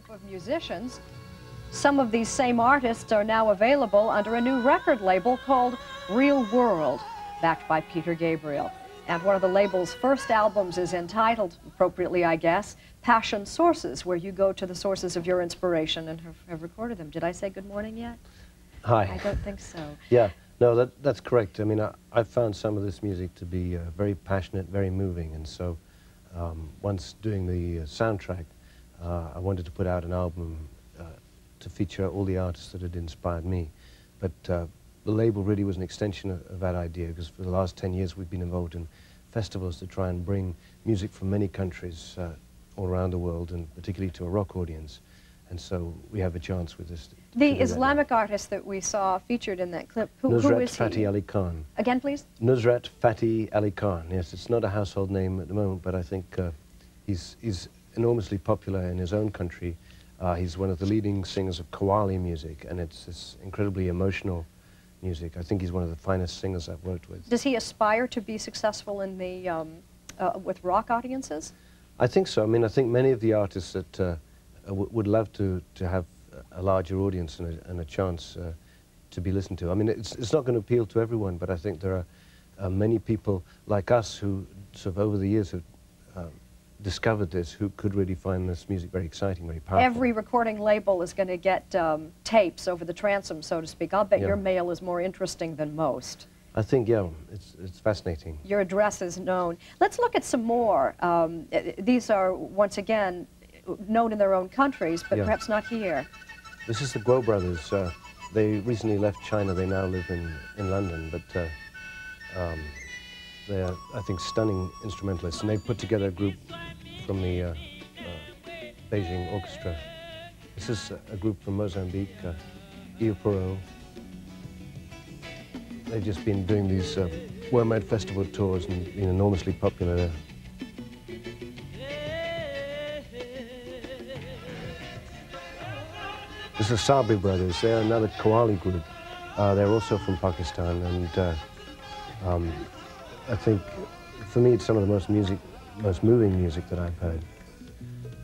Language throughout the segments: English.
group of musicians. Some of these same artists are now available under a new record label called Real World, backed by Peter Gabriel. And one of the label's first albums is entitled, appropriately I guess, Passion Sources, where you go to the sources of your inspiration and have recorded them. Did I say good morning yet? Hi. I don't think so. Yeah, no, that's correct. I mean, I found some of this music to be very passionate, very moving, and so once doing the soundtrack, I wanted to put out an album to feature all the artists that had inspired me. But the label really was an extension of that idea, because for the last 10 years we've been involved in festivals to try and bring music from many countries all around the world, and particularly to a rock audience. And so we have a chance with this. The Islamic artist that we saw featured in that clip, who is he? Nusrat Fateh Ali Khan. Again, please? Nusrat Fateh Ali Khan. Yes, it's not a household name at the moment, but I think he's enormously popular in his own country. He's one of the leading singers of Qawwali music, and it's this incredibly emotional music. I think he's one of the finest singers I've worked with. Does he aspire to be successful in the with rock audiences? I think so. I mean, I think many of the artists that would love to have a larger audience and a chance to be listened to. I mean, it's not going to appeal to everyone, but I think there are many people like us who sort of over the years have discovered this, who could really find this music very exciting, very powerful. Every recording label is going to get tapes over the transom, so to speak. I'll bet your mail is more interesting than most. I think, yeah, it's fascinating. Your address is known. Let's look at some more. These are, once again, known in their own countries, but perhaps not here. This is the Guo brothers. They recently left China. They now live in London, but they are, I think, stunning instrumentalists, and they've put together a group from the Beijing Orchestra. This is a group from Mozambique, Iupuro. They've just been doing these World Festival tours and been enormously popular there. This is Sabri brothers. They're another Qawwali group. They're also from Pakistan, and I think, for me, it's some of the most moving music that I've heard.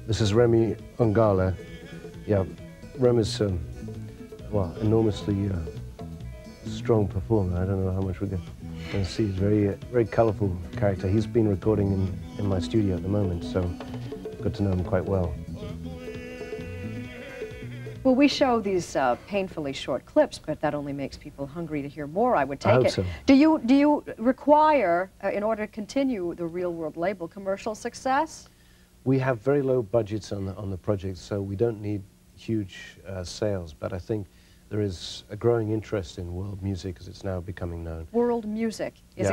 This is Remy Ongala. Yeah, Rem is, well, enormously strong performer. I don't know how much we're going to see. He's a very colourful character. He's been recording in my studio at the moment, so I've got to know him quite well. Well, we show these painfully short clips, but that only makes people hungry to hear more, I would take I hope it. so. Do you require, in order to continue the Real World label, commercial success? We have very low budgets on the project, so we don't need huge sales, but I think there is a growing interest in world music as it's now becoming known. World music is a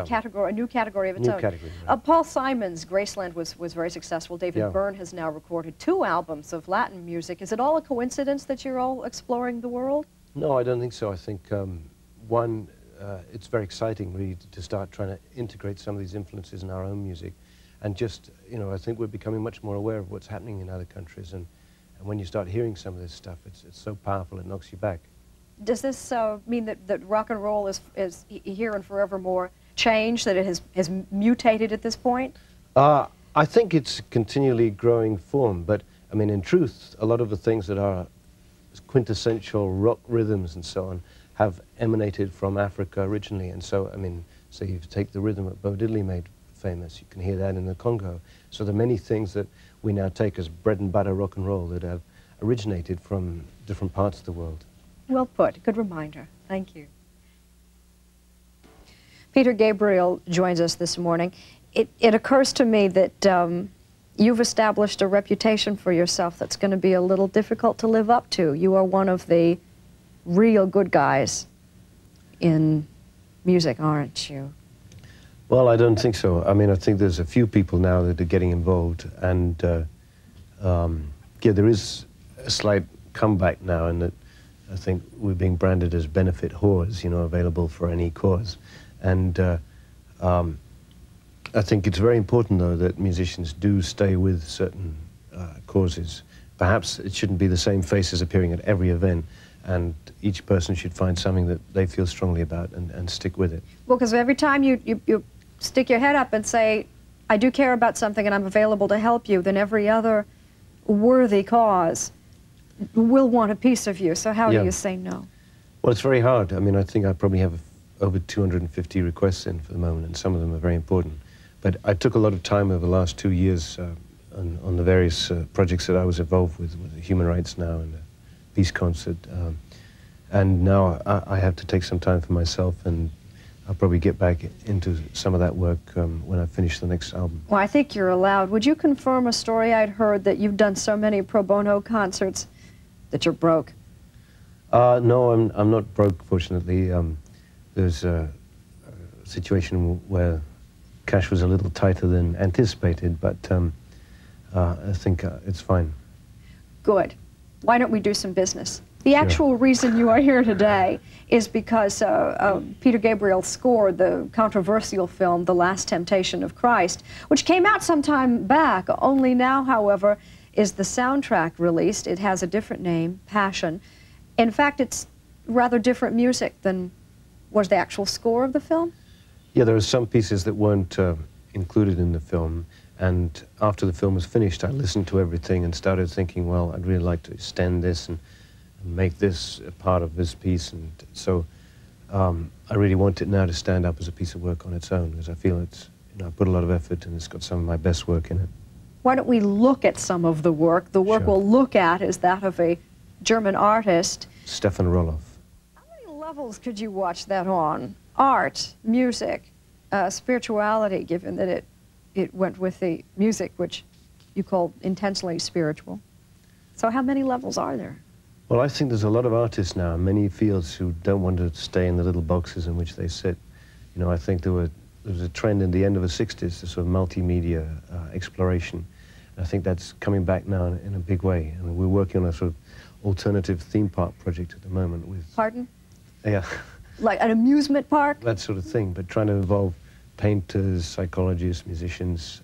new category of its own. Category, right. Paul Simon's Graceland was very successful. David Byrne has now recorded 2 albums of Latin music. Is it all a coincidence that you're all exploring the world? No, I don't think so. I think, one, it's very exciting really to start trying to integrate some of these influences in our own music. And just, you know, I think we're becoming much more aware of what's happening in other countries. And when you start hearing some of this stuff, it's so powerful, it knocks you back. Does this mean that rock and roll is here and forevermore changed, that it has mutated at this point? I think it's continually growing form, but I mean, in truth, a lot of the things that are quintessential rock rhythms and so on have emanated from Africa originally. And so, I mean, so you take the rhythm that Bo Diddley made famous, you can hear that in the Congo. So there are many things that we now take as bread and butter rock and roll that have originated from different parts of the world. Well put. Good reminder. Thank you. Peter Gabriel joins us this morning. It occurs to me that you've established a reputation for yourself that's going to be a little difficult to live up to. You are one of the real good guys in music, aren't you? Well, I don't think so. I mean, I think there's a few people now that are getting involved, and yeah, there is a slight comeback now in that I think we're being branded as benefit whores, you know, available for any cause. And I think it's very important, though, that musicians do stay with certain causes. Perhaps it shouldn't be the same faces appearing at every event, and each person should find something that they feel strongly about and stick with it. Well, because every time you stick your head up and say, I do care about something and I'm available to help you, then every other worthy cause will want a piece of you, so how Yeah. do you say no? Well, it's very hard. I mean, I think I probably have over 250 requests in for the moment, and some of them are very important. But I took a lot of time over the last 2 years on the various projects that I was involved with Human Rights Now and the Peace Concert. And now I have to take some time for myself, and I'll probably get back into some of that work when I finish the next album. Well, I think you're allowed. Would you confirm a story I'd heard that you've done so many pro bono concerts that you're broke? No, I'm not broke, fortunately. There's a situation where cash was a little tighter than anticipated, but I think it's fine. Good. Why don't we do some business? The Sure. actual reason you are here today is because Peter Gabriel scored the controversial film, The Last Temptation of Christ, which came out some time back. Only now, however, is the soundtrack released. It has a different name, Passion. In fact, it's rather different music than was the actual score of the film. Yeah, there are some pieces that weren't included in the film, and after the film was finished, I listened to everything and started thinking, well, I'd really like to extend this and make this a part of this piece, and so I really want it now to stand up as a piece of work on its own, because I feel it's, I put a lot of effort and it's got some of my best work in it. Why don't we look at some of the work? The work Sure. we'll look at is that of a German artist. Stefan Roloff. How many levels could you watch that on? Art, music, spirituality, given that it went with the music, which you call intentionally spiritual. So how many levels are there? Well, I think there's a lot of artists now in many fields who don't want to stay in the little boxes in which they sit. You know, I think there was a trend in the end of the 60s, the sort of multimedia exploration. And I think that's coming back now in a big way. And we're working on a sort of alternative theme park project at the moment with... Pardon? Yeah. Like an amusement park? That sort of thing, but trying to involve painters, psychologists, musicians,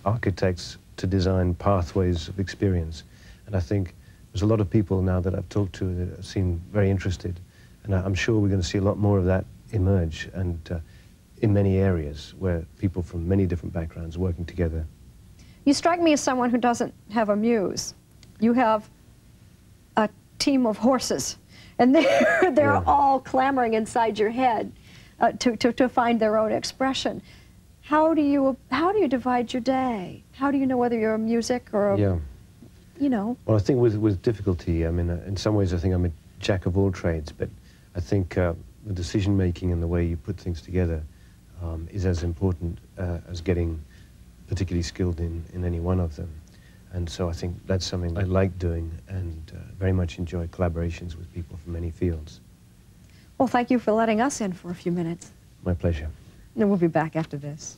architects to design pathways of experience. And I think there's a lot of people now that I've talked to that seem very interested. And I'm sure we're going to see a lot more of that emerge, and in many areas where people from many different backgrounds are working together. You strike me as someone who doesn't have a muse. You have a team of horses, and they're Yeah. all clamoring inside your head to find their own expression. How do you divide your day? How do you know whether you're a music or a, Yeah. you know? Well, I think with difficulty, I mean, in some ways I think I'm a jack of all trades, but I think the decision making and the way you put things together is as important as getting particularly skilled in any one of them. And so I think that's something I like doing, and very much enjoy collaborations with people from many fields. Well, thank you for letting us in for a few minutes. My pleasure. And we'll be back after this.